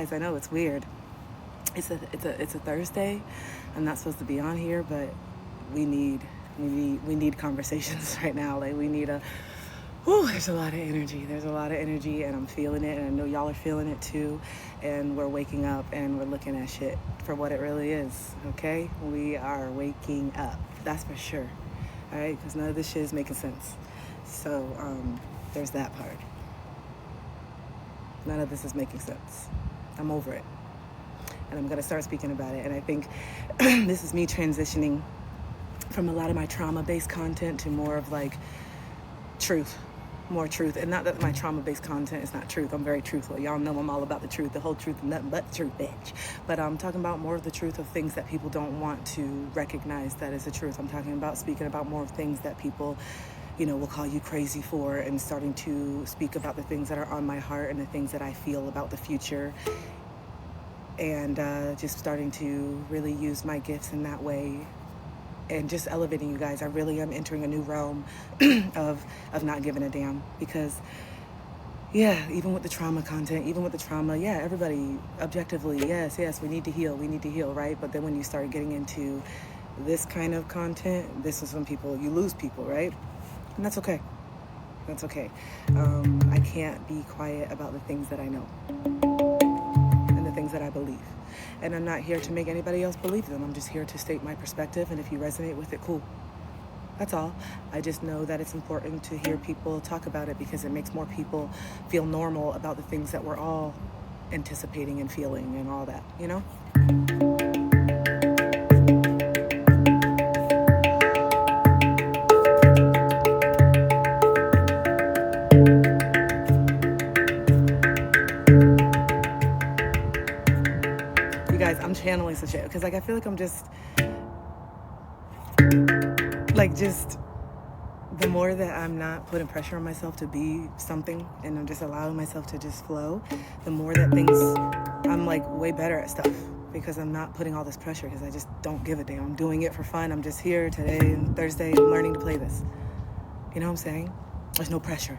guys, I know it's weird. It's a Thursday. I'm not supposed to be on here, but we need conversations right now. Like we need a there's a lot of energy. There's a lot of energy, and I'm feeling it, and I know y'all are feeling it too. And we're waking up, and we're looking at shit for what it really is. Okay, we are waking up. That's for sure. All right, because none of this shit is making sense. So there's that part. None of this is making sense. I'm over it, and I'm gonna start speaking about it. And I think this is me transitioning from a lot of my trauma-based content to more of like truth. More truth. And not that my trauma-based content is not truth. I'm very truthful. Y'all know I'm all about the truth, the whole truth, and nothing but the truth, bitch. But I'm talking about more of the truth of things that people don't want to recognize that is the truth. I'm talking about speaking about more of things that people, will call you crazy for, and starting to speak about the things that are on my heart and the things that I feel about the future, and just starting to really use my gifts in that way, and just elevating you guys. I really am entering a new realm of not giving a damn, because even with the trauma content, even with the trauma, everybody objectively, yes, we need to heal, right? But then when you start getting into this kind of content, this is when you lose people, right? And that's okay. That's okay. I can't be quiet about the things that I know and the things that I believe. And I'm not here to make anybody else believe them. I'm just here to state my perspective, and if you resonate with it, cool. That's all. I just know that it's important to hear people talk about it, because it makes more people feel normal about the things that we're all anticipating and feeling and all that, You guys, I'm channeling some shit, because I feel like I'm just the more that I'm not putting pressure on myself to be something, and I'm just allowing myself to just flow, the more that I'm way better at stuff, because I'm not putting all this pressure, because I just don't give a damn. I'm doing it for fun. I'm just here today and Thursday. I'm learning to play this. You know what I'm saying? There's no pressure.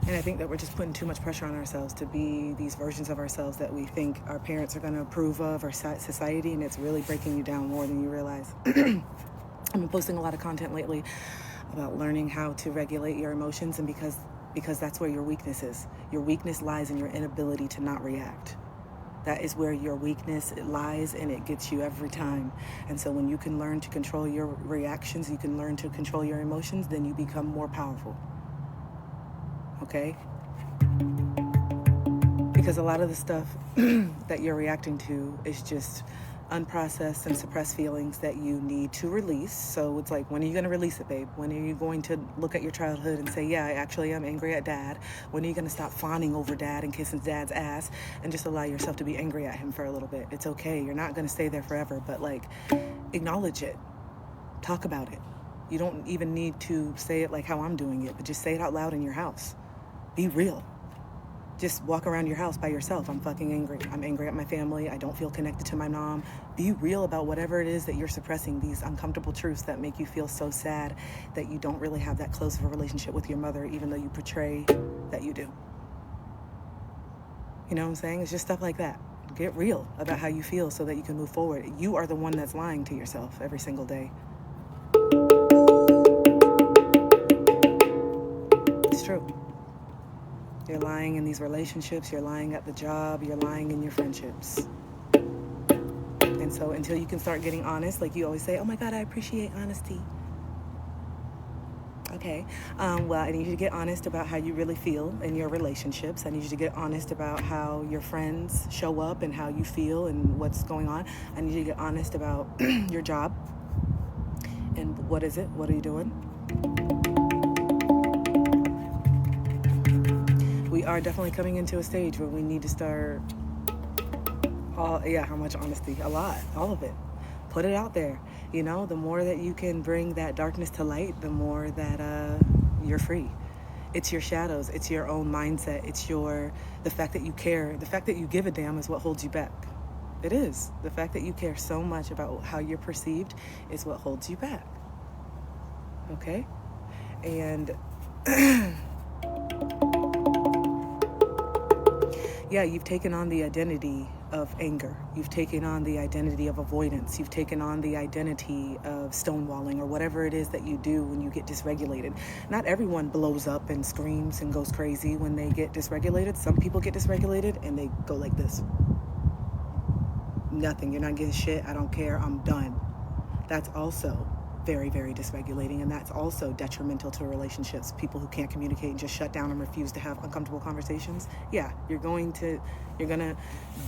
And I think that we're just putting too much pressure on ourselves to be these versions of ourselves that we think our parents are going to approve of, or society, and it's really breaking you down more than you realize. I've been posting a lot of content lately about learning how to regulate your emotions, and because that's where your weakness is. Your weakness lies in your inability to not react. That is where your weakness lies, and it gets you every time. And so when you can learn to control your reactions, you can learn to control your emotions, then you become more powerful. Okay? Because a lot of the stuff that you're reacting to is just unprocessed and suppressed feelings that you need to release. So it's like, when are you going to release it, babe? When are you going to look at your childhood and say, I actually am angry at dad? When are you going to stop fawning over dad and kissing dad's ass, and just allow yourself to be angry at him for a little bit? It's okay. You're not going to stay there forever, but acknowledge it. Talk about it. You don't even need to say it like how I'm doing it, but just say it out loud in your house. Be real. Just walk around your house by yourself. I'm fucking angry. I'm angry at my family. I don't feel connected to my mom. Be real about whatever it is that you're suppressing, these uncomfortable truths that make you feel so sad that you don't really have that close of a relationship with your mother, even though you portray that you do. You know what I'm saying? It's just stuff like that. Get real about how you feel so that you can move forward. You are the one that's lying to yourself every single day. It's true. You're lying in these relationships, you're lying at the job, you're lying in your friendships. And so until you can start getting honest, like you always say, oh my God, I appreciate honesty. Okay, well, I need you to get honest about how you really feel in your relationships. I need you to get honest about how your friends show up and how you feel and what's going on. I need you to get honest about your job and what is it? What are you doing? We are definitely coming into a stage where we need to start, how much honesty? A lot, all of it. Put it out there. The more that you can bring that darkness to light, the more that you're free. It's your shadows. It's your own mindset. It's the fact that you care. The fact that you give a damn is what holds you back. It is. The fact that you care so much about how you're perceived is what holds you back. Okay? And yeah, you've taken on the identity of anger. You've taken on the identity of avoidance. You've taken on the identity of stonewalling or whatever it is that you do when you get dysregulated. Not everyone blows up and screams and goes crazy when they get dysregulated. Some people get dysregulated and they go like this. Nothing. You're not getting shit. I don't care. I'm done. That's also very, very dysregulating, and that's also detrimental to relationships. People who can't communicate and just shut down and refuse to have uncomfortable conversations. Yeah, you're gonna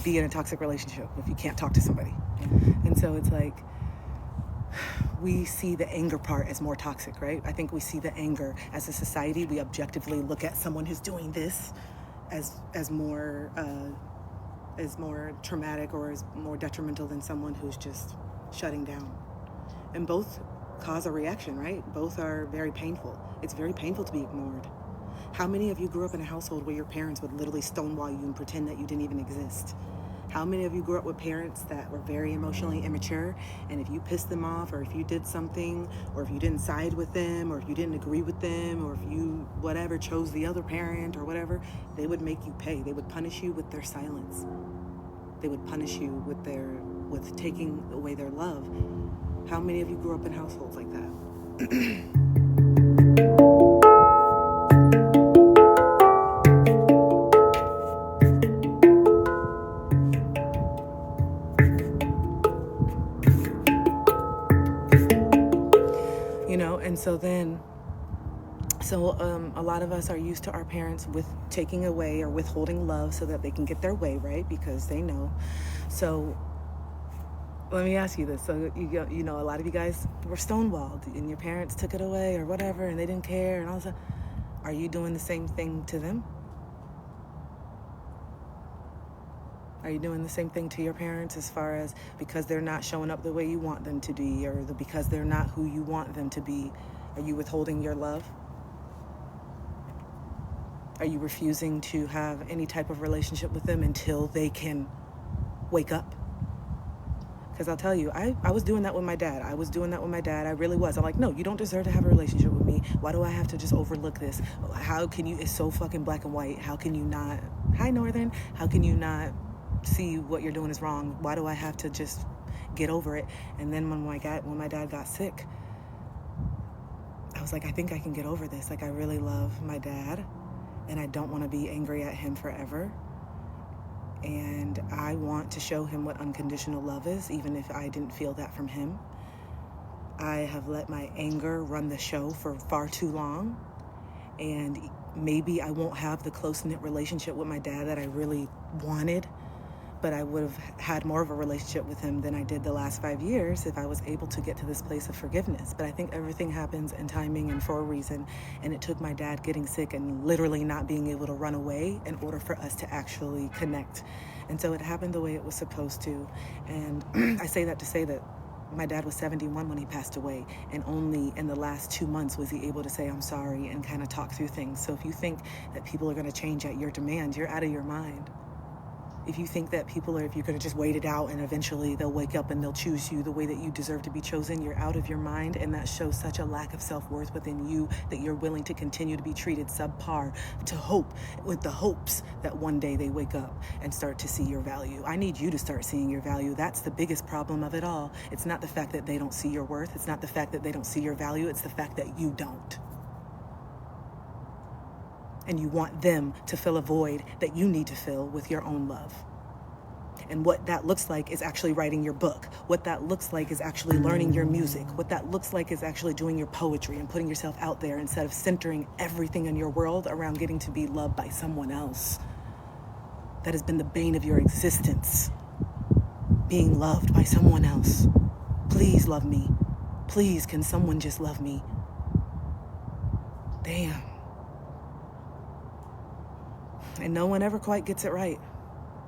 be in a toxic relationship if you can't talk to somebody. And so it's like, we see the anger part as more toxic, right? I think we see the anger as a society. We objectively look at someone who's doing this as more traumatic or as more detrimental than someone who's just shutting down. And both cause a reaction, right? Both are very painful. It's very painful to be ignored. How many of you grew up in a household where your parents would literally stonewall you and pretend that you didn't even exist? How many of you grew up with parents that were very emotionally immature, and if you pissed them off, or if you did something, or if you didn't side with them, or if you didn't agree with them, or if you whatever chose the other parent or whatever, they would make you pay. They would punish you with their silence. They would punish you with taking away their love. How many of you grew up in households like that? And so a lot of us are used to our parents with taking away or withholding love so that they can get their way, right? Because they know. So let me ask you this. So, a lot of you guys were stonewalled and your parents took it away or whatever, and they didn't care and all that. Are you doing the same thing to them? Are you doing the same thing to your parents as far as because they're not showing up the way you want them to be, or because they're not who you want them to be? Are you withholding your love? Are you refusing to have any type of relationship with them until they can wake up? Because I'll tell you, I was doing that with my dad. I really was. I'm like, no, you don't deserve to have a relationship with me. Why do I have to just overlook this? How can you? It's so fucking black and white. How can you not? Hi, Northern. How can you not see what you're doing is wrong? Why do I have to just get over it? And then when my dad got sick, I was like, I think I can get over this. Like, I really love my dad, and I don't want to be angry at him forever. And I want to show him what unconditional love is, even if I didn't feel that from him. I have let my anger run the show for far too long. And maybe I won't have the close-knit relationship with my dad that I really wanted, but I would have had more of a relationship with him than I did the last 5 years if I was able to get to this place of forgiveness. But I think everything happens in timing and for a reason. And it took my dad getting sick and literally not being able to run away in order for us to actually connect. And so it happened the way it was supposed to. And I say that to say that my dad was 71 when he passed away, and only in the last 2 months was he able to say, I'm sorry, and kind of talk through things. So if you think that people are going to change at your demand, you're out of your mind. If you think that if you're going to just wait it out and eventually they'll wake up and they'll choose you the way that you deserve to be chosen, you're out of your mind. And that shows such a lack of self-worth within you that you're willing to continue to be treated subpar with the hopes that one day they wake up and start to see your value. I need you to start seeing your value. That's the biggest problem of it all. It's not the fact that they don't see your worth. It's not the fact that they don't see your value. It's the fact that you don't. And you want them to fill a void that you need to fill with your own love. And what that looks like is actually writing your book. What that looks like is actually learning your music. What that looks like is actually doing your poetry and putting yourself out there instead of centering everything in your world around getting to be loved by someone else. That has been the bane of your existence. Being loved by someone else. Please love me. Please, can someone just love me? Damn. And no one ever quite gets it right.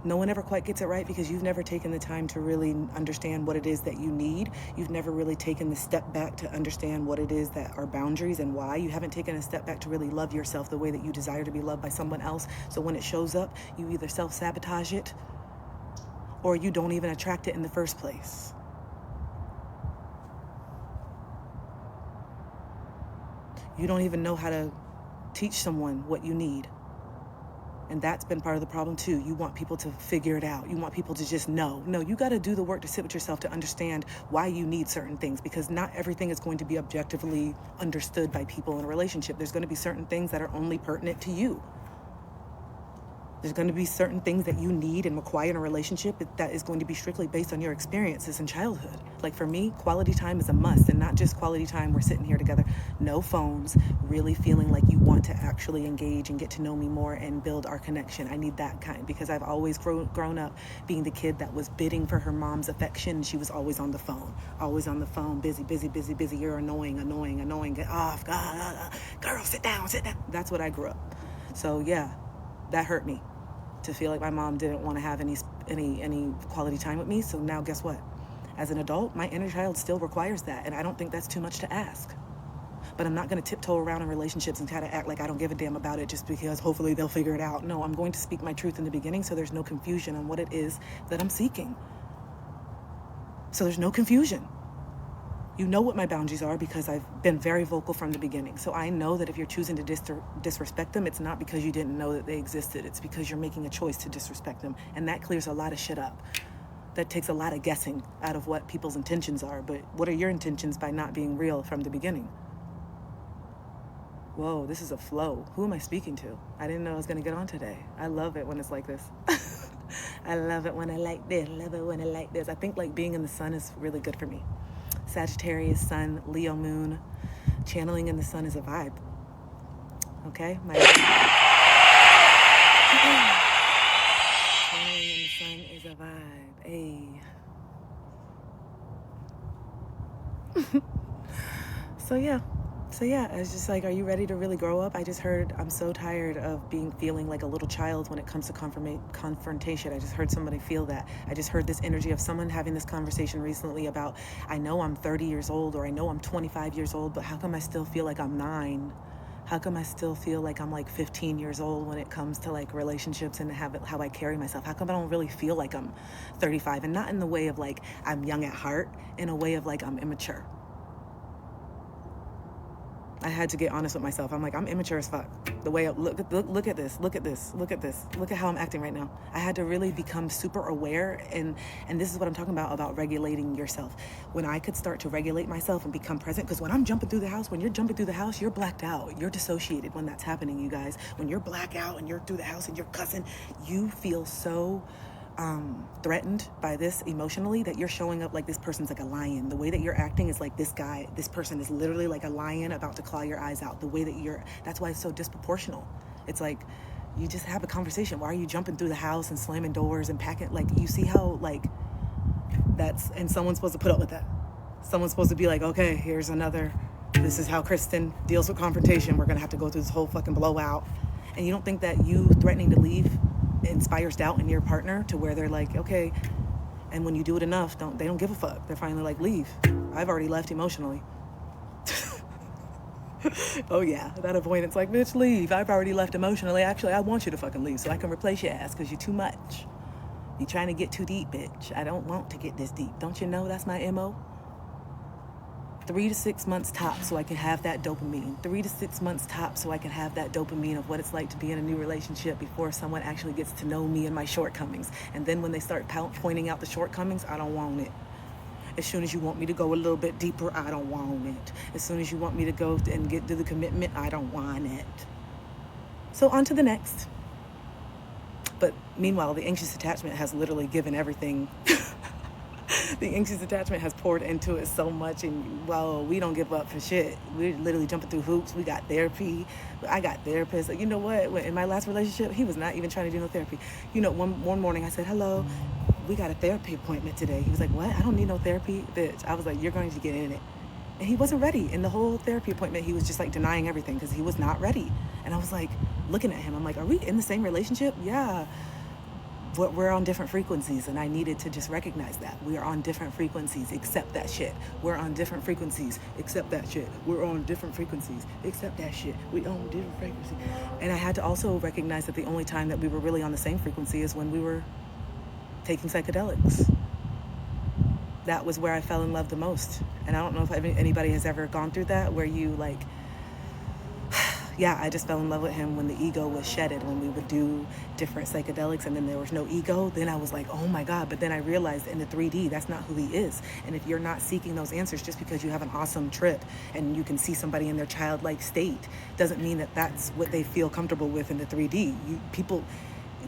No one ever quite gets it right because you've never taken the time to really understand what it is that you need. You've never really taken the step back to understand what it is that are boundaries and why. You haven't taken a step back to really love yourself the way that you desire to be loved by someone else. So when it shows up, you either self-sabotage it or you don't even attract it in the first place. You don't even know how to teach someone what you need. And that's been part of the problem too. You want people to figure it out. You want people to just know. No, you got to do the work to sit with yourself to understand why you need certain things, because not everything is going to be objectively understood by people in a relationship. There's going to be certain things that are only pertinent to you. There's going to be certain things that you need and require in a relationship that is going to be strictly based on your experiences in childhood. Like for me, quality time is a must, and not just quality time, we're sitting here together, no phones, really feeling like you want to actually engage and get to know me more and build our connection. I need that kind, because I've always grown up being the kid that was bidding for her mom's affection. She was always on the phone, busy, busy, busy, busy. You're annoying, get off, girl, sit down. That's what I grew up. So yeah, that hurt me, to feel like my mom didn't want to have any quality time with me. So now guess what? As an adult, my inner child still requires that, and I don't think that's too much to ask. But I'm not going to tiptoe around in relationships and kind of act like I don't give a damn about it just because hopefully they'll figure it out. No, I'm going to speak my truth in the beginning so there's no confusion on what it is that I'm seeking. So there's no confusion. You know what my boundaries are because I've been very vocal from the beginning. So I know that if you're choosing to disrespect them, it's not because you didn't know that they existed. It's because you're making a choice to disrespect them. And that clears a lot of shit up. That takes a lot of guessing out of what people's intentions are. But what are your intentions by not being real from the beginning? Whoa, this is a flow. Who am I speaking to? I didn't know I was going to get on today. I love it when it's like this. I love it when I like this. Love it when I like this. I think like being in the sun is really good for me. Sagittarius, sun, Leo, moon. Channeling in the sun is a vibe. Okay? Channeling in the sun is a vibe. Hey. So yeah, I was just like, are you ready to really grow up? I just heard, I'm so tired of feeling like a little child when it comes to confrontation. I just heard somebody feel that. I just heard this energy of someone having this conversation recently about, I know I'm 30 years old, or I know I'm 25 years old, but how come I still feel like I'm 9? How come I still feel like I'm like 15 years old when it comes to like relationships and how I carry myself? How come I don't really feel like I'm 35? And not in the way of like I'm young at heart, in a way of like I'm immature. I had to get honest with myself. I'm like, I'm immature as fuck. The way look at this, look at how I'm acting right now. I had to really become super aware, and this is what I'm talking about regulating yourself. When I could start to regulate myself and become present, because when I'm jumping through the house, when you're jumping through the house, you're blacked out. You're dissociated when that's happening, you guys. When you're black out and you're through the house and you're cussing, you feel so threatened by this emotionally that you're showing up like this person's like a lion. The way that you're acting is like this person is literally like a lion about to claw your eyes out. The way that that's why it's so disproportional. It's like, you just have a conversation. Why are you jumping through the house and slamming doors and packing? Like, you see how like and someone's supposed to put up with that. Someone's supposed to be like, okay, this is how Kristen deals with confrontation. We're going to have to go through this whole fucking blowout. And you don't think that you threatening to leave inspires doubt in your partner to where they're like, okay, and when you do it enough, they don't give a fuck. They're finally like, leave. I've already left emotionally. Oh yeah, that avoidance, like, bitch, leave. I've already left emotionally. Actually, I want you to fucking leave so I can replace your ass because you're too much. You're trying to get too deep, bitch. I don't want to get this deep. Don't you know that's my MO? 3 to 6 months tops so I can have that dopamine. 3 to 6 months tops so I can have that dopamine of what it's like to be in a new relationship before someone actually gets to know me and my shortcomings. And then when they start pointing out the shortcomings, I don't want it. As soon as you want me to go a little bit deeper, I don't want it. As soon as you want me to go and get to the commitment, I don't want it. So on to the next. But meanwhile, the anxious attachment has literally given everything. The anxious attachment has poured into it so much, and well, we don't give up for shit. We're literally jumping through hoops. We got therapy. I got therapists. Like, you know what? In my last relationship, he was not even trying to do no therapy. You know, one morning I said, hello, we got a therapy appointment today. He was like, what? I don't need no therapy, bitch. I was like, you're going to get in it. And he wasn't ready. In the whole therapy appointment, he was just like denying everything because he was not ready. And I was like, looking at him, I'm like, are we in the same relationship? Yeah. But we're on different frequencies, and I needed to just recognize that. We are on different frequencies, accept that shit. We're on different frequencies, accept that shit. We're on different frequencies, accept that shit. We on different frequencies. And I had to also recognize that the only time that we were really on the same frequency is when we were taking psychedelics. That was where I fell in love the most. And I don't know if anybody has ever gone through that, where you like, Yeah, I just fell in love with him when the ego was shedded, when we would do different psychedelics and then there was no ego. Then I was like, oh my God. But then I realized in the 3D, that's not who he is. And if you're not seeking those answers just because you have an awesome trip and you can see somebody in their childlike state, doesn't mean that that's what they feel comfortable with in the 3D. People,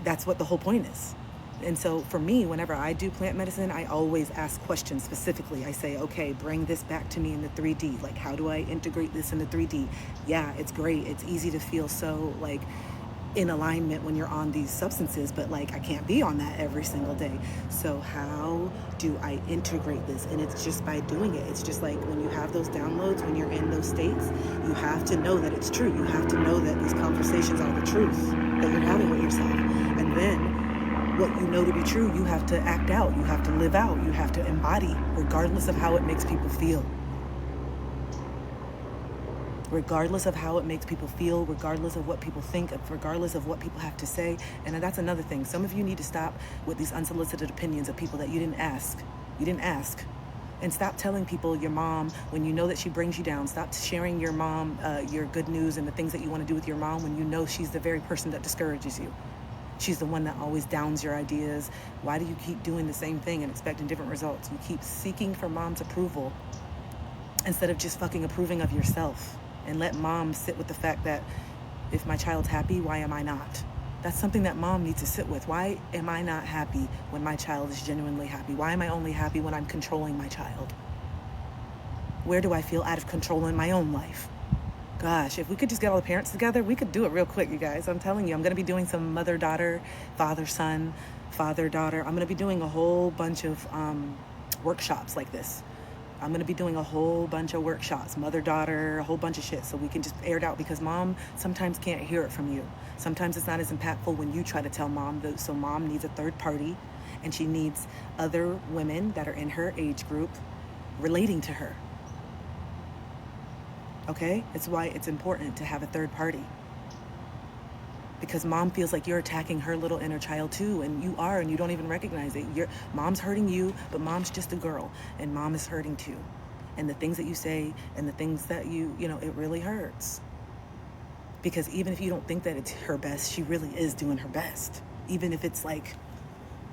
that's what the whole point is. And so for me, whenever I do plant medicine, I always ask questions specifically. I say, okay, bring this back to me in the 3D. Like, how do I integrate this in the 3D? Yeah, it's great. It's easy to feel so like in alignment when you're on these substances, but like I can't be on that every single day. So how do I integrate this? And it's just by doing it. It's just like when you have those downloads, when you're in those states, you have to know that it's true. You have to know that these conversations are the truth that you're having with yourself. And then what you know to be true, you have to act out, you have to live out, you have to embody, regardless of how it makes people feel. Regardless of how it makes people feel, regardless of what people think, regardless of what people have to say. And that's another thing. Some of you need to stop with these unsolicited opinions of people that you didn't ask. You didn't ask. And stop telling people your mom when you know that she brings you down. Stop sharing your mom, your good news and the things that you want to do with your mom when you know she's the very person that discourages you. She's the one that always downs your ideas. Why do you keep doing the same thing and expecting different results? You keep seeking for mom's approval instead of just fucking approving of yourself. And let mom sit with the fact that if my child's happy, why am I not? That's something that mom needs to sit with. Why am I not happy when my child is genuinely happy? Why am I only happy when I'm controlling my child? Where do I feel out of control in my own life? Gosh, if we could just get all the parents together, we could do it real quick, you guys. I'm telling you, I'm going to be doing some mother-daughter, father-son, father-daughter. I'm going to be doing a whole bunch of workshops like this. I'm going to be doing a whole bunch of workshops, mother-daughter, a whole bunch of shit, so we can just air it out, because mom sometimes can't hear it from you. Sometimes it's not as impactful when you try to tell mom. So mom needs a third party, and she needs other women that are in her age group relating to her. Okay? It's why it's important to have a third party. Because mom feels like you're attacking her little inner child too, and you are, and you don't even recognize it. Mom's hurting you, but mom's just a girl, and mom is hurting too. And the things that you say and the things that it really hurts. Because even if you don't think that it's her best, she really is doing her best. Even if it's like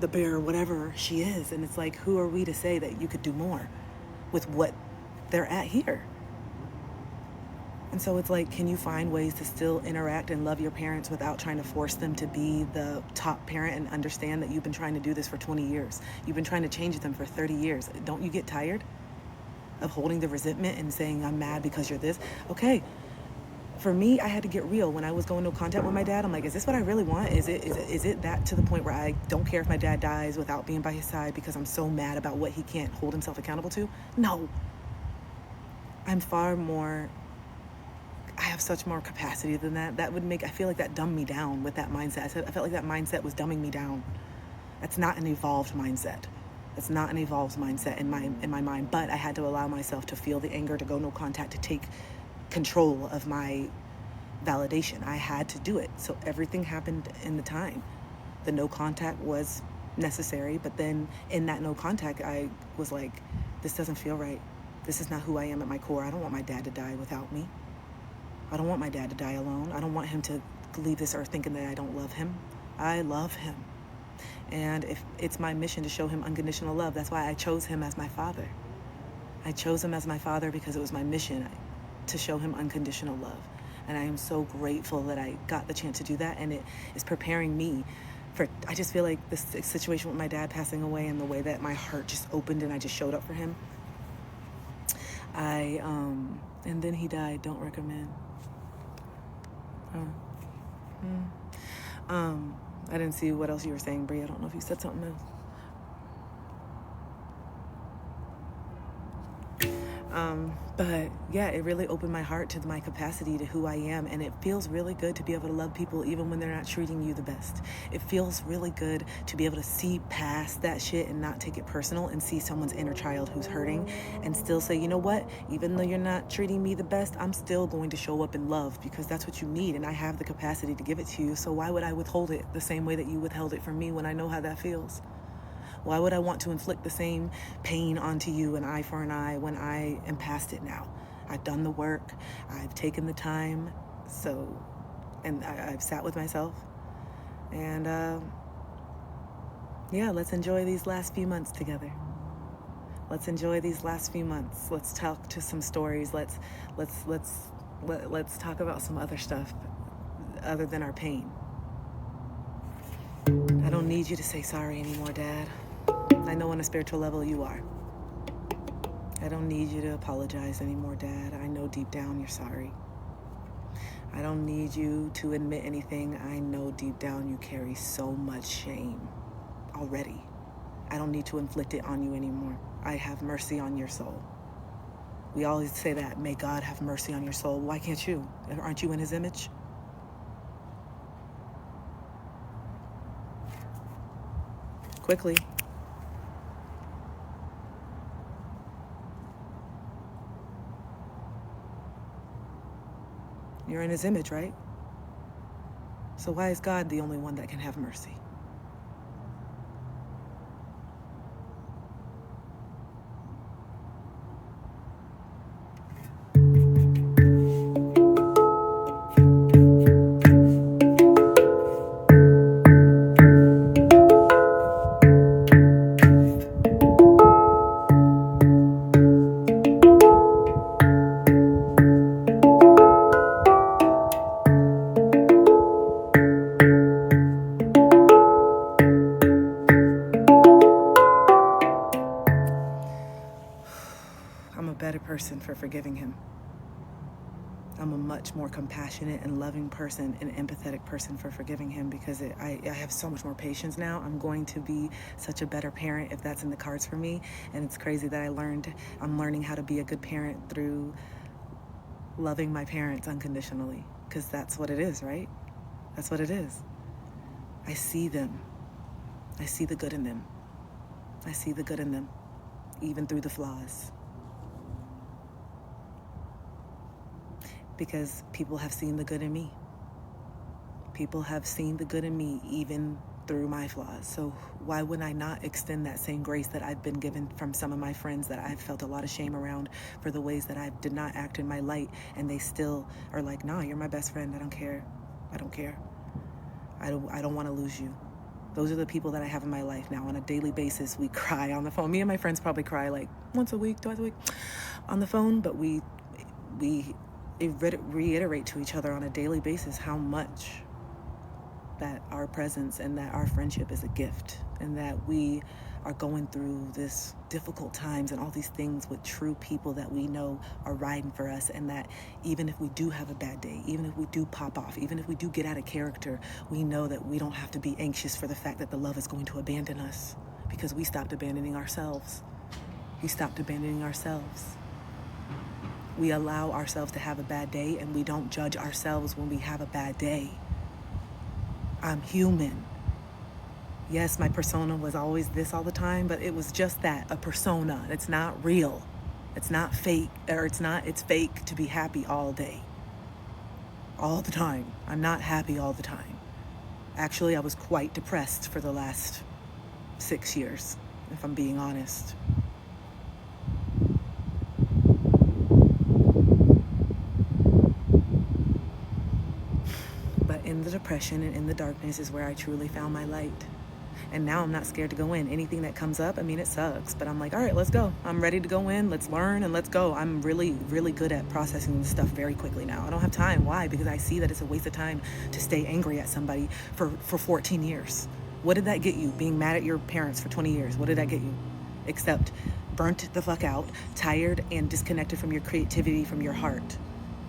the bare whatever she is. And it's like, who are we to say that you could do more with what they're at here? And so it's like, can you find ways to still interact and love your parents without trying to force them to be the top parent, and understand that you've been trying to do this for 20 years? You've been trying to change them for 30 years. Don't you get tired of holding the resentment and saying, I'm mad because you're this? Okay. For me, I had to get real. When I was going no contact with my dad, I'm like, is this what I really want? Is it that to the point where I don't care if my dad dies without being by his side because I'm so mad about what he can't hold himself accountable to? No. I'm far more... I have such more capacity than that. I feel like that dumbed me down with that mindset. I felt like that mindset was dumbing me down. That's not an evolved mindset. That's not an evolved mindset in my mind. But I had to allow myself to feel the anger, to go no contact, to take control of my validation. I had to do it. So everything happened in the time. The no contact was necessary, but then in that no contact, I was like, this doesn't feel right. This is not who I am at my core. I don't want my dad to die without me. I don't want my dad to die alone. I don't want him to leave this earth thinking that I don't love him. I love him. And if it's my mission to show him unconditional love, that's why I chose him as my father. I chose him as my father because it was my mission to show him unconditional love. And I am so grateful that I got the chance to do that. And it is preparing me for, I just feel like this situation with my dad passing away and the way that my heart just opened and I just showed up for him. And then he died. Don't recommend. I didn't see what else you were saying, Brie. I don't know if you said something else. But yeah, it really opened my heart to my capacity to who I am. And it feels really good to be able to love people even when they're not treating you the best. It feels really good to be able to see past that shit and not take it personal, and see someone's inner child who's hurting and still say, you know what, even though you're not treating me the best, I'm still going to show up in love, because that's what you need. And I have the capacity to give it to you. So why would I withhold it the same way that you withheld it from me when I know how that feels? Why would I want to inflict the same pain onto you, an eye for an eye, when I am past it now? I've done the work. I've taken the time So, and I've sat with myself, and yeah, let's enjoy these last few months together. Let's enjoy these last few months. Let's talk to some stories. Let's talk about some other stuff other than our pain. I don't need you to say sorry anymore, Dad. I know on a spiritual level you are. I don't need you to apologize anymore, Dad. I know deep down you're sorry. I don't need you to admit anything. I know deep down you carry so much shame already. I don't need to inflict it on you anymore. I have mercy on your soul. We always say that, may God have mercy on your soul. Why can't you? Aren't you in his image? Quickly. You're in his image, right? So why is God the only one that can have mercy? I'm a better person for forgiving him. I'm a much more compassionate and loving person and empathetic person for forgiving him because I have so much more patience now. I'm going to be such a better parent if that's in the cards for me. And it's crazy that I'm learning how to be a good parent through loving my parents unconditionally, because that's what it is, right? That's what it is. I see them. I see the good in them. I see the good in them, even through the flaws. Because people have seen the good in me. People have seen the good in me even through my flaws. So why would I not extend that same grace that I've been given from some of my friends that I've felt a lot of shame around for the ways that I did not act in my light, and they still are like, nah, you're my best friend. I don't care. I don't care. I don't want to lose you. Those are the people that I have in my life now. On a daily basis, we cry on the phone. Me and my friends probably cry like once a week, twice a week on the phone, but we reiterate to each other on a daily basis how much that our presence and that our friendship is a gift, and that we are going through this difficult times and all these things with true people that we know are riding for us, and that even if we do have a bad day, even if we do pop off, even if we do get out of character, we know that we don't have to be anxious for the fact that the love is going to abandon us, because we stopped abandoning ourselves. We stopped abandoning ourselves. We allow ourselves to have a bad day, and we don't judge ourselves when we have a bad day. I'm human. Yes, my persona was always this all the time, but it was just that, a persona. It's not real. It's not fake, or it's fake to be happy all day. All the time. I'm not happy all the time. Actually, I was quite depressed for the last 6 years, if I'm being honest. But in the depression and in the darkness is where I truly found my light. And now I'm not scared to go in. Anything that comes up, I mean, it sucks, but I'm like, all right, let's go. I'm ready to go in. Let's learn and let's go. I'm really, really good at processing this stuff very quickly now. I don't have time. Why? Because I see that it's a waste of time to stay angry at somebody for 14 years. What did that get you? Being mad at your parents for 20 years. What did that get you? Except burnt the fuck out, tired, and disconnected from your creativity, from your heart.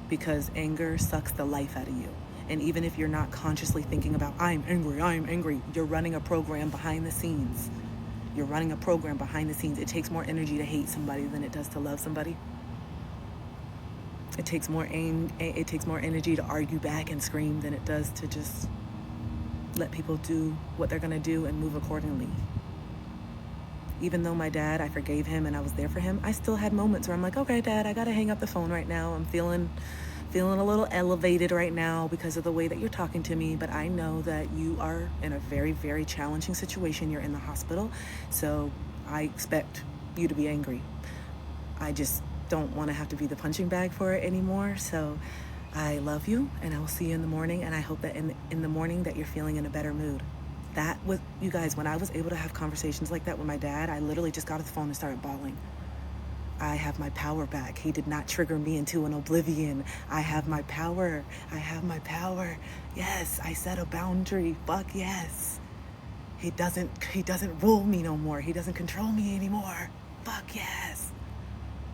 Because anger sucks the life out of you. And even if you're not consciously thinking about, I'm angry, you're running a program behind the scenes. You're running a program behind the scenes. It takes more energy to hate somebody than it does to love somebody. It takes more energy to argue back and scream than it does to just let people do what they're gonna do and move accordingly. Even though my dad, I forgave him and I was there for him, I still had moments where I'm like, okay, Dad, I gotta hang up the phone right now. I'm feeling a little elevated right now because of the way that you're talking to me, but I know that you are in a very, very challenging situation. You're in the hospital, so I expect you to be angry. I just don't want to have to be the punching bag for it anymore, so I love you, and I will see you in the morning, and I hope that in the morning that you're feeling in a better mood. That was, you guys, when I was able to have conversations like that with my dad, I literally just got off the phone and started bawling. I have my power back. He did not trigger me into an oblivion. I have my power. I have my power. Yes, I set a boundary. Fuck yes. He doesn't rule me no more. He doesn't control me anymore. Fuck yes.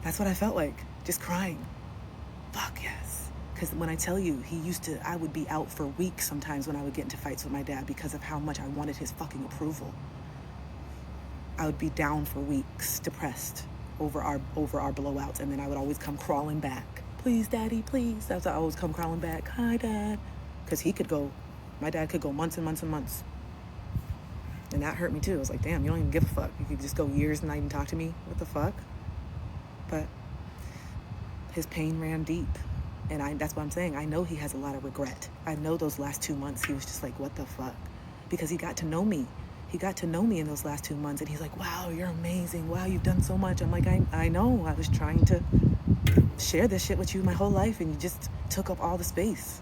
That's what I felt like, just crying. Fuck yes. Because when I tell you, I would be out for weeks sometimes when I would get into fights with my dad because of how much I wanted his fucking approval. I would be down for weeks, depressed over our blowouts, and then I would always come crawling back. Please, Daddy, please. That's why I always come crawling back. Hi, Dad. Because my dad could go months and months and months. And that hurt me too. I was like, damn, you don't even give a fuck. You could just go years and not even talk to me. What the fuck? But his pain ran deep. And that's what I'm saying. I know he has a lot of regret. I know those last 2 months, he was just like, what the fuck? Because he got to know me. He got to know me in those last 2 months. And he's like, wow, you're amazing. Wow, you've done so much. I'm like, I know. I was trying to share this shit with you my whole life, and you just took up all the space.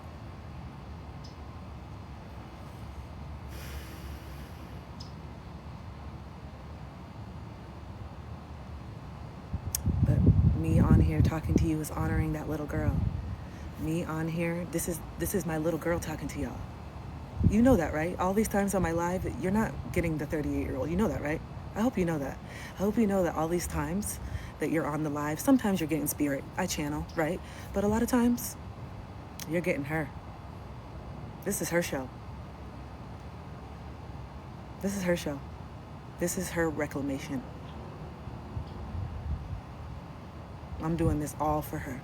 But me on here talking to you is honoring that little girl. Me on here, this is my little girl talking to y'all. You know that, right? All these times on my live, you're not getting the 38-year-old. You know that, right? I hope you know that. I hope you know that all these times that you're on the live, sometimes you're getting spirit. I channel, right? But a lot of times, you're getting her. This is her show. This is her show. This is her reclamation. I'm doing this all for her.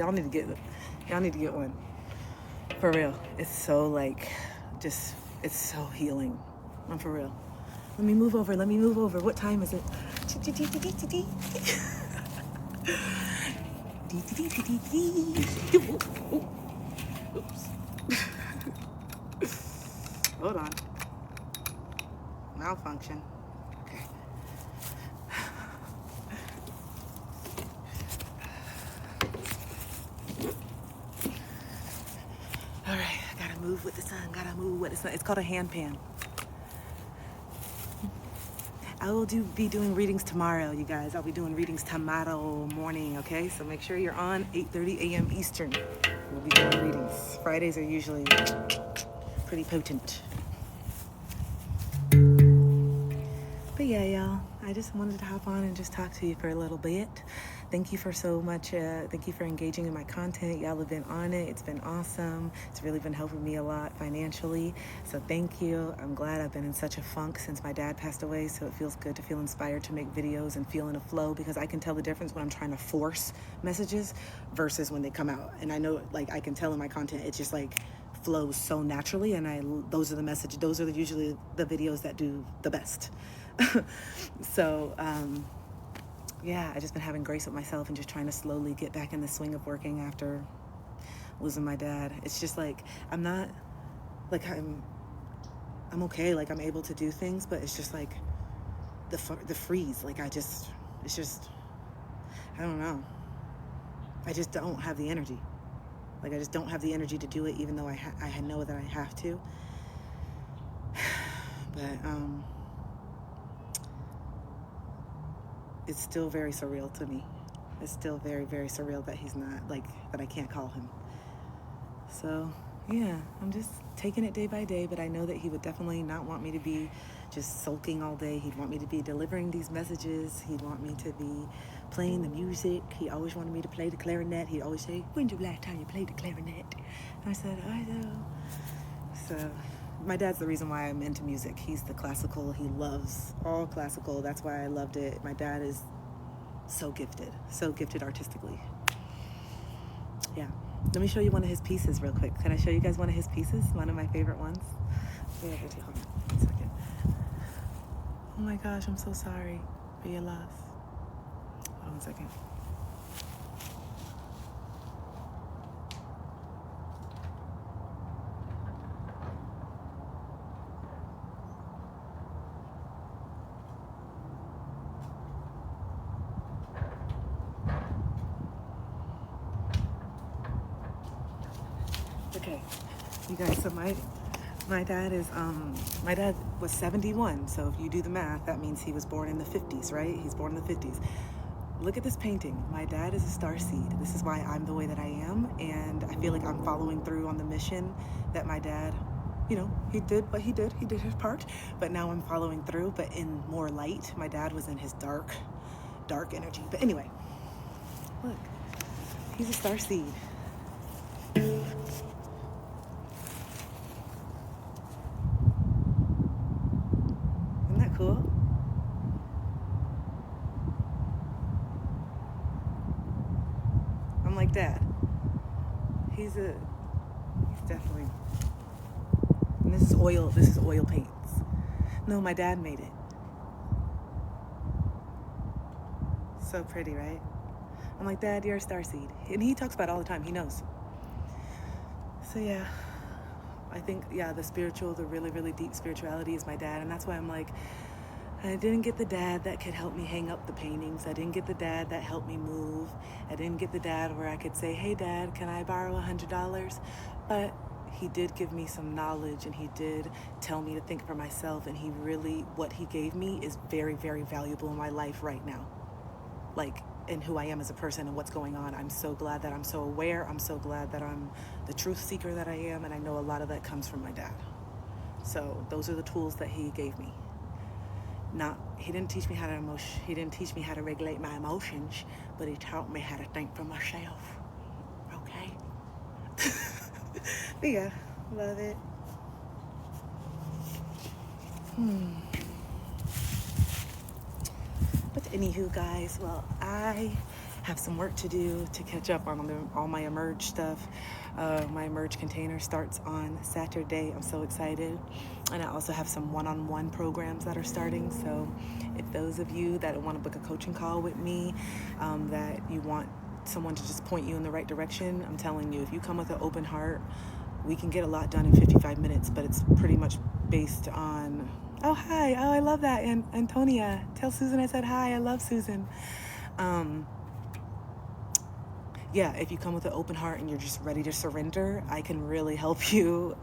Y'all need to get one. For real. It's so like, it's so healing. I'm for real. Let me move over. What time is it? Oops. Hold on. Malfunction. Okay. All right, I gotta move with the sun. It's called a hand pan. I will be doing readings tomorrow, you guys. I'll be doing readings tomorrow morning, okay? So make sure you're on 8:30 a.m. Eastern. We'll be doing readings. Fridays are usually pretty potent. But yeah, y'all, I just wanted to hop on and just talk to you for a little bit. Thank you for so much. Thank you for engaging in my content. Y'all have been on it. It's been awesome. It's really been helping me a lot financially. So thank you. I'm glad. I've been in such a funk since my dad passed away. So it feels good to feel inspired to make videos and feel in a flow, because I can tell the difference when I'm trying to force messages versus when they come out. And I know, like, I can tell in my content, it's just like flows so naturally. And those are usually the videos that do the best. So, yeah, I've just been having grace with myself and just trying to slowly get back in the swing of working after losing my dad. It's just like, I'm okay. Like, I'm able to do things, but it's just like the freeze. Like, I don't know. I just don't have the energy. Like, I just don't have the energy to do it, even though I know that I have to. But, it's still very surreal to me. It's still very, very surreal that he's not, like, that I can't call him. So, yeah, I'm just taking it day by day, but I know that he would definitely not want me to be just sulking all day. He'd want me to be delivering these messages. He'd want me to be playing the music. He always wanted me to play the clarinet. He'd always say, "When's the last time you played the clarinet?" And I said, "I know." So my dad's the reason why I'm into music. He's the classical. He loves all classical. That's why I loved it. My dad is so gifted artistically. Yeah. Let me show you one of his pieces real quick. Can I show you guys one of his pieces? One of my favorite ones. Hold on 1 second. Oh my gosh, I'm so sorry for your loss. Hold on 1 second. Okay, you guys, so my dad was 71, so if you do the math, that means he was born in the 50s, right? He's born in the 50s. Look at this painting. My dad is a starseed. This is why I'm the way that I am, and I feel like I'm following through on the mission that my dad, he did what he did. He did his part, but now I'm following through, but in more light. My dad was in his dark energy. But anyway, look, he's a starseed. Isn't that cool? I'm like, Dad, he's definitely, and this is oil paints. No, my dad made it. So pretty, right? I'm like, Dad, you're a starseed. And he talks about it all the time. He knows. So yeah, I think, the really, really deep spirituality is my dad. And that's why I'm like, I didn't get the dad that could help me hang up the paintings. I didn't get the dad that helped me move. I didn't get the dad where I could say, hey, Dad, can I borrow $100? But he did give me some knowledge, and he did tell me to think for myself. And what he gave me is very, very valuable in my life right now. Like, in who I am as a person and what's going on. I'm so glad that I'm so aware. I'm so glad that I'm the truth seeker that I am. And I know a lot of that comes from my dad. So those are the tools that he gave me. He didn't teach me how to regulate my emotions, but he taught me how to think for myself. Okay? But yeah, love it. But anywho, guys, well, I have some work to do to catch up on all my Emerge stuff. My Emerge container starts on Saturday. I'm so excited. And I also have some one-on-one programs that are starting. So if those of you that want to book a coaching call with me, that you want someone to just point you in the right direction, I'm telling you, if you come with an open heart, we can get a lot done in 55 minutes, but it's pretty much based on, oh, hi, oh, I love that, and Antonia, tell Susan I said hi, I love Susan. Yeah, if you come with an open heart and you're just ready to surrender, I can really help you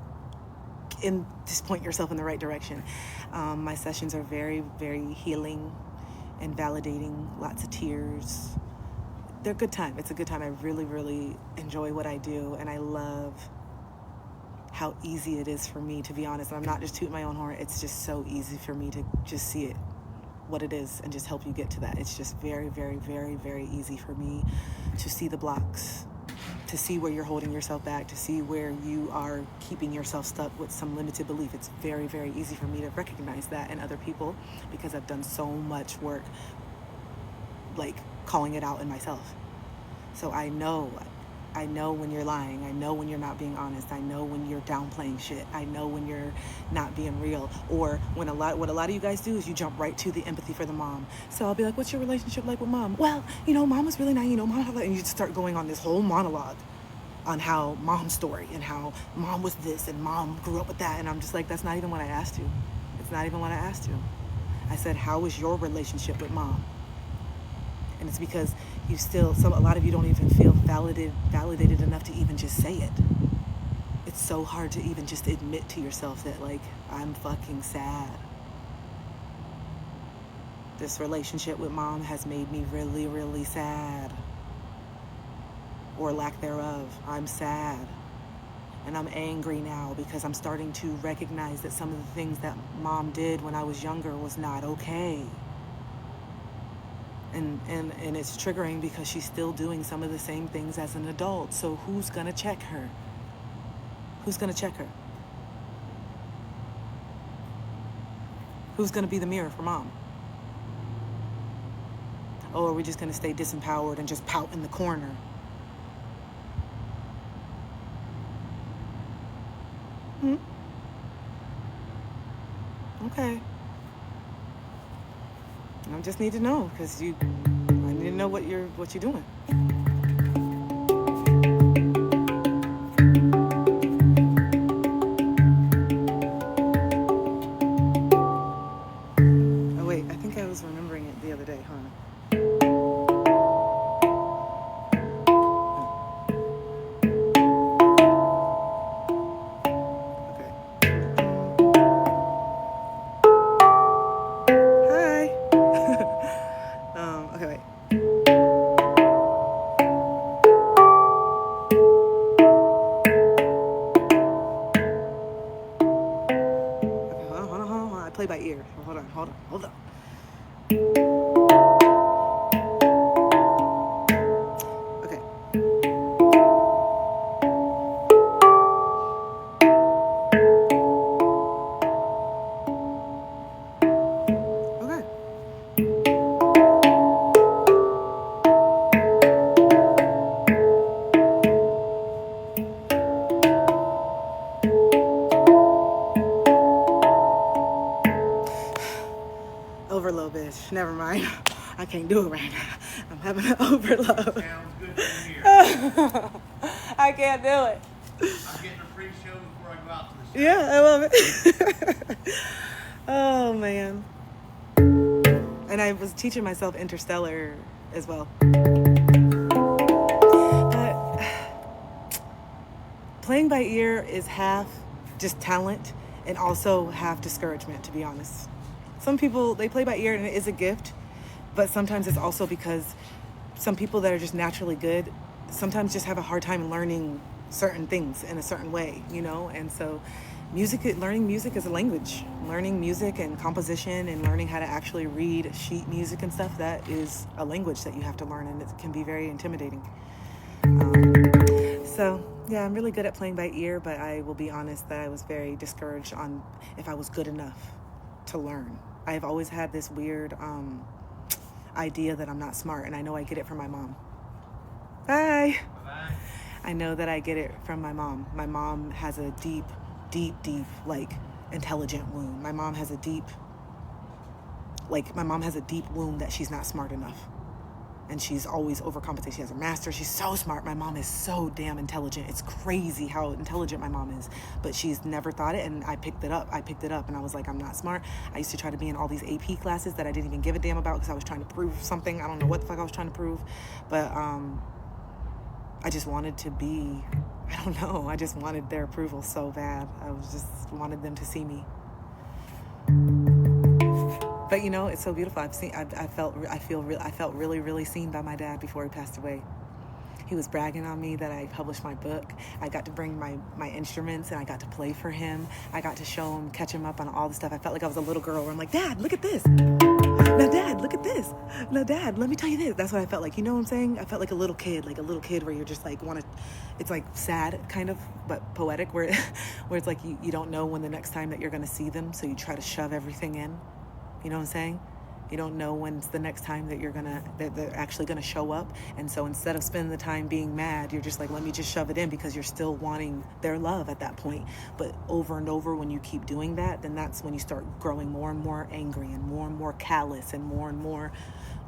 and just point yourself in the right direction. My sessions are very, very healing and validating, lots of tears. They're a good time. It's a good time. I really, really enjoy what I do, and I love how easy it is for me, to be honest. And I'm not just tooting my own horn. It's just so easy for me to just see it, what it is, and just help you get to that. It's just very, very, very, very easy for me to see the blocks, to see where you're holding yourself back, to see where you are keeping yourself stuck with some limited belief. It's very, very easy for me to recognize that in other people, because I've done so much work, like calling it out in myself. So I know when you're lying. I know when you're not being honest. I know when you're downplaying shit. I know when you're not being real. Or what a lot of you guys do is you jump right to the empathy for the mom. So I'll be like, what's your relationship like with mom? Well, mom was really nice, mom, and you just start going on this whole monologue on how mom's story and how mom was this and mom grew up with that. And I'm just like, that's not even what I asked you. It's not even what I asked you. I said, how was your relationship with mom? And it's because a lot of you don't even feel validated enough to even just say it. It's so hard to even just admit to yourself that, like, I'm fucking sad. This relationship with mom has made me really, really sad. Or lack thereof. I'm sad. And I'm angry now because I'm starting to recognize that some of the things that mom did when I was younger was not okay. And it's triggering because she's still doing some of the same things as an adult. So who's gonna check her? Who's gonna check her? Who's gonna be the mirror for mom? Or are we just gonna stay disempowered and just pout in the corner? Okay. I just need to know because I need to know what you're doing. Oh wait, I think I was remembering it the other day, huh? Okay, wait. Okay, hold on. I play by ear. Hold on. Okay. Okay. Overload, bitch. Never mind. I can't do it right now. I'm having an overload. Sounds good from here. I can't do it. I'm getting a free show before I go out to the show. Yeah, I love it. Oh, man. And I was teaching myself Interstellar as well. But playing by ear is half just talent and also half discouragement, to be honest. Some people, they play by ear and it is a gift, but sometimes it's also because some people that are just naturally good sometimes just have a hard time learning certain things in a certain way, you know? And so learning music is a language. Learning music and composition and learning how to actually read sheet music and stuff, that is a language that you have to learn, and it can be very intimidating. So yeah, I'm really good at playing by ear, but I will be honest that I was very discouraged on if I was good enough to learn. I've always had this weird idea that I'm not smart, and I know I get it from my mom. Bye. Bye-bye. I know that I get it from my mom. My mom has a deep, like, intelligent wound. My mom has a deep wound that she's not smart enough. And she's always overcompensating. She has a master's. She's so smart. My mom is so damn intelligent. It's crazy how intelligent my mom is. But she's never thought it, and I picked it up. And I was like, I'm not smart. I used to try to be in all these AP classes that I didn't even give a damn about because I was trying to prove something. I don't know what the fuck I was trying to prove. But I just wanted to be, I don't know. I just wanted their approval so bad. I wanted them to see me. But you know, it's so beautiful. I felt really, really seen by my dad before he passed away. He was bragging on me that I published my book. I got to bring my instruments and I got to play for him. I got to show him, catch him up on all the stuff. I felt like I was a little girl where I'm like, Dad, look at this. Now, Dad, look at this. Now, Dad, let me tell you this. That's what I felt like. You know what I'm saying? I felt like a little kid where you're just like, it's like sad kind of, but poetic, where it's like you don't know when the next time that you're going to see them. So you try to shove everything in. You know what I'm saying? You don't know when's the next time that they're actually gonna show up. And so instead of spending the time being mad, you're just like, let me just shove it in, because you're still wanting their love at that point. But over and over, when you keep doing that, then that's when you start growing more and more angry and more callous and more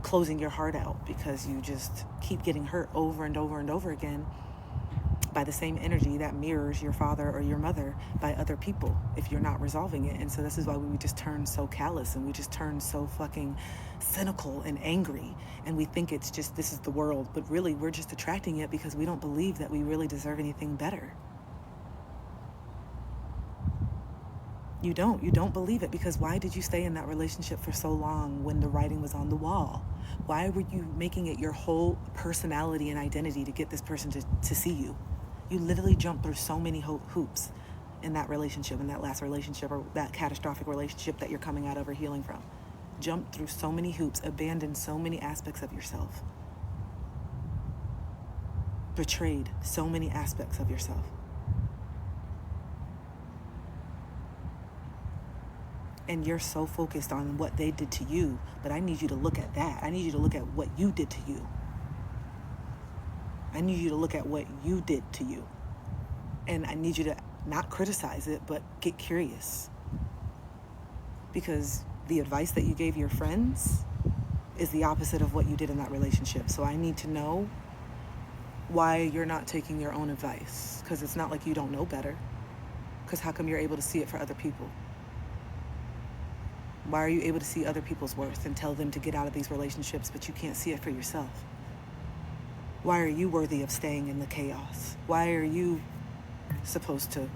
closing your heart out, because you just keep getting hurt over and over and over again by the same energy that mirrors your father or your mother by other people if you're not resolving it. And so this is why we just turn so callous and we just turn so fucking cynical and angry, and we think it's just, this is the world, but really we're just attracting it because we don't believe that we really deserve anything better. You don't believe it, because why did you stay in that relationship for so long when the writing was on the wall? Why were you making it your whole personality and identity to get this person to see you? You literally jumped through so many hoops in that relationship, in that last relationship, or that catastrophic relationship that you're coming out of or healing from. Jumped through so many hoops, abandoned so many aspects of yourself. Betrayed so many aspects of yourself. And you're so focused on what they did to you, but I need you to look at that. I need you to look at what you did to you. I need you to look at what you did to you. And I need you to not criticize it, but get curious. Because the advice that you gave your friends is the opposite of what you did in that relationship. So I need to know why you're not taking your own advice. Because it's not like you don't know better. Because how come you're able to see it for other people? Why are you able to see other people's worth and tell them to get out of these relationships, but you can't see it for yourself? Why are you worthy of staying in the chaos? Why are you supposed to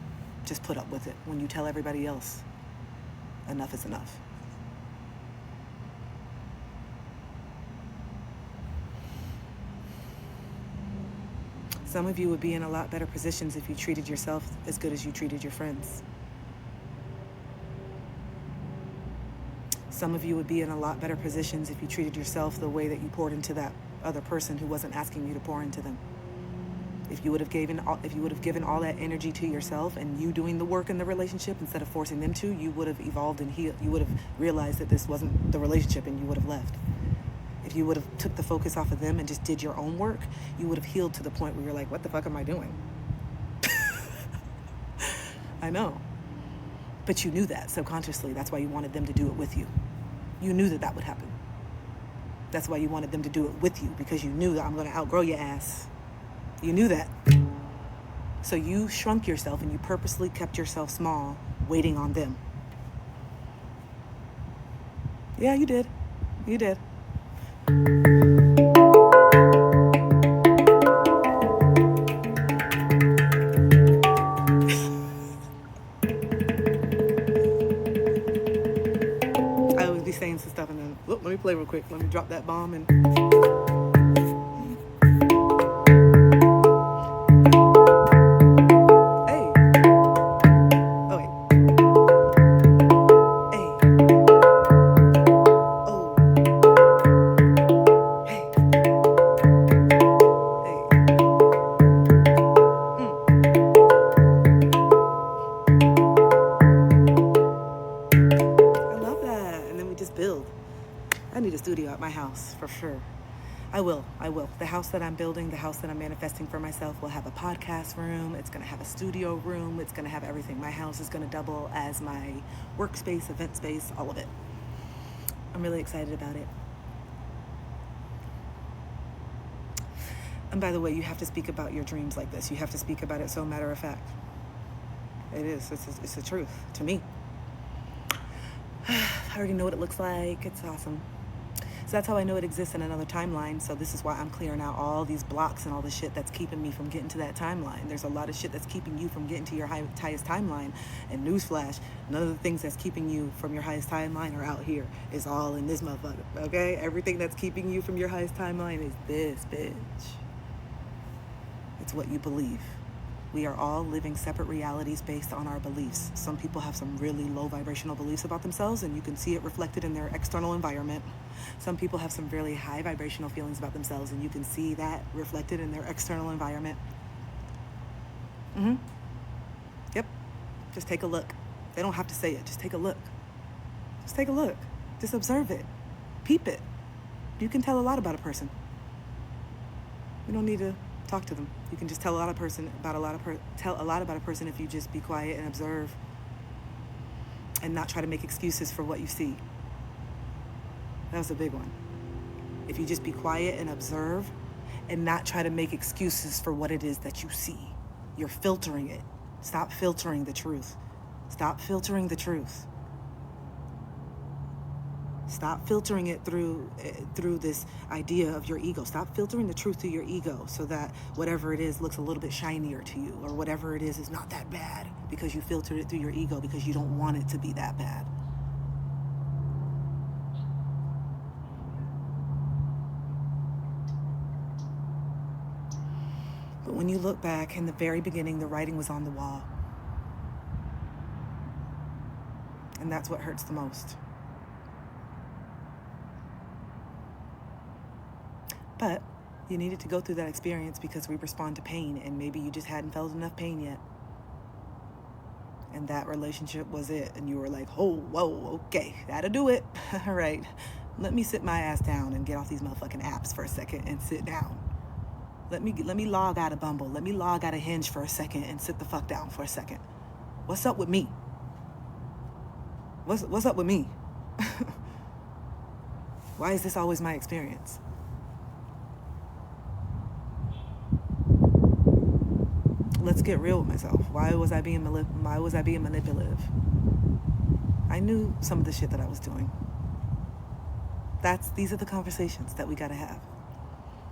just put up with it when you tell everybody else enough is enough? Some of you would be in a lot better positions if you treated yourself as good as you treated your friends. Some of you would be in a lot better positions if you treated yourself the way that you poured into that other person who wasn't asking you to pour into them. If you would have given all that energy to yourself and you doing the work in the relationship instead of forcing them to, you would have evolved and healed. You would have realized that this wasn't the relationship and you would have left. If you would have took the focus off of them and just did your own work, you would have healed to the point where you're like, what the fuck am I doing? I know. But you knew that subconsciously. That's why you wanted them to do it with you. You knew that would happen. That's why you wanted them to do it with you, because you knew that I'm going to outgrow your ass. You knew that. So you shrunk yourself and you purposely kept yourself small, waiting on them. Yeah, you did. You did. I always be saying some stuff and then, let me play real quick. Let me drop that bomb and... for sure. I will. The house that I'm building, the house that I'm manifesting for myself will have a podcast room. It's going to have a studio room. It's going to have everything. My house is going to double as my workspace, event space, all of it. I'm really excited about it. And by the way, you have to speak about your dreams like this. You have to speak about it so matter of fact. It is. It's the truth to me. I already know what it looks like. It's awesome. So that's how I know it exists in another timeline. So this is why I'm clearing out all these blocks and all the shit that's keeping me from getting to that timeline. There's a lot of shit that's keeping you from getting to your highest timeline. And newsflash, none of the things that's keeping you from your highest timeline are out here. It's all in this motherfucker, okay? Everything that's keeping you from your highest timeline is this bitch. It's what you believe. We are all living separate realities based on our beliefs. Some people have some really low vibrational beliefs about themselves, and you can see it reflected in their external environment. Some people have some really high vibrational feelings about themselves, and you can see that reflected in their external environment. Yep. Just take a look. They don't have to say it. Just take a look. Just take a look. Just observe it. Peep it. You can tell a lot about a person. You don't need to talk to them. You can just tell a lot about a person if you just be quiet and observe and not try to make excuses for what you see. That was a big one. If you just be quiet and observe and not try to make excuses for what it is that you see. You're filtering it. Stop filtering the truth. Stop filtering the truth. Stop filtering it through this idea of your ego. Stop filtering the truth through your ego so that whatever it is looks a little bit shinier to you, or whatever it is not that bad because you filtered it through your ego because you don't want it to be that bad. But when you look back in the very beginning, the writing was on the wall. And that's what hurts the most. But you needed to go through that experience because we respond to pain, and maybe you just hadn't felt enough pain yet. And that relationship was it. And you were like, oh, whoa, okay, that'll do it. All right, let me sit my ass down and get off these motherfucking apps for a second and sit down. Let me log out of Bumble. Let me log out of Hinge for a second and sit the fuck down for a second. What's up with me? What's up with me? Why is this always my experience? Let's get real with myself. Why was I being manipulative? I knew some of the shit that I was doing. These are the conversations that we gotta have.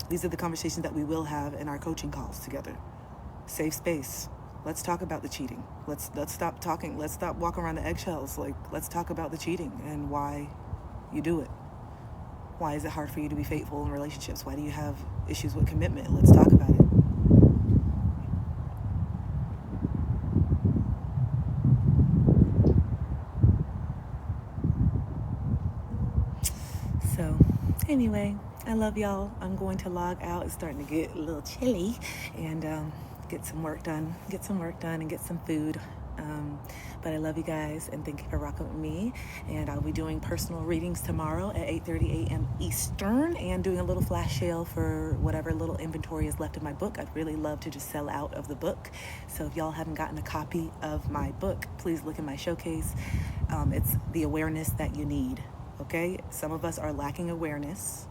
These are the conversations that we will have in our coaching calls together. Safe space. Let's talk about the cheating. Let's stop talking. Let's stop walking around the eggshells. Let's talk about the cheating and why you do it. Why is it hard for you to be faithful in relationships? Why do you have issues with commitment? Let's talk about it. So, anyway, I love y'all. I'm going to log out. It's starting to get a little chilly, and get some work done and get some food. But I love you guys, and thank you for rocking with me. And I'll be doing personal readings tomorrow at 8:30 a.m. Eastern, and doing a little flash sale for whatever little inventory is left of my book. I'd really love to just sell out of the book. So if y'all haven't gotten a copy of my book, please look in my showcase. It's the awareness that you need. Okay? Some of us are lacking awareness,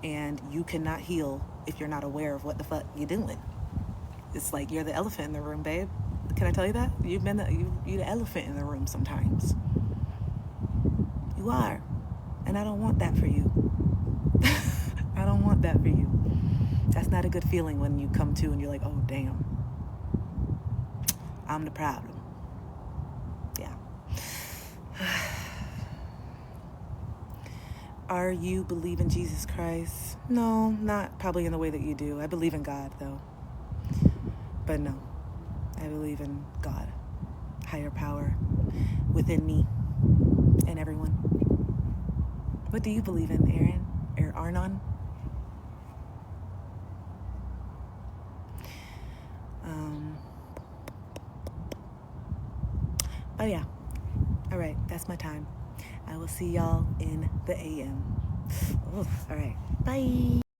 and you cannot heal if you're not aware of what the fuck you're doing. It's like you're the elephant in the room, babe. Can I tell you that? You're the elephant in the room sometimes. You are. And I don't want that for you. I don't want that for you. That's not a good feeling when you come to and you're like, oh, damn. I'm the problem. Yeah. Are you believe in Jesus Christ? No, not probably in the way that you do. I believe in God, though. But no, I believe in God, higher power within me and everyone. What do you believe in, Aaron or Arnon? But yeah, all right, that's my time. I will see y'all in the AM. All right, bye.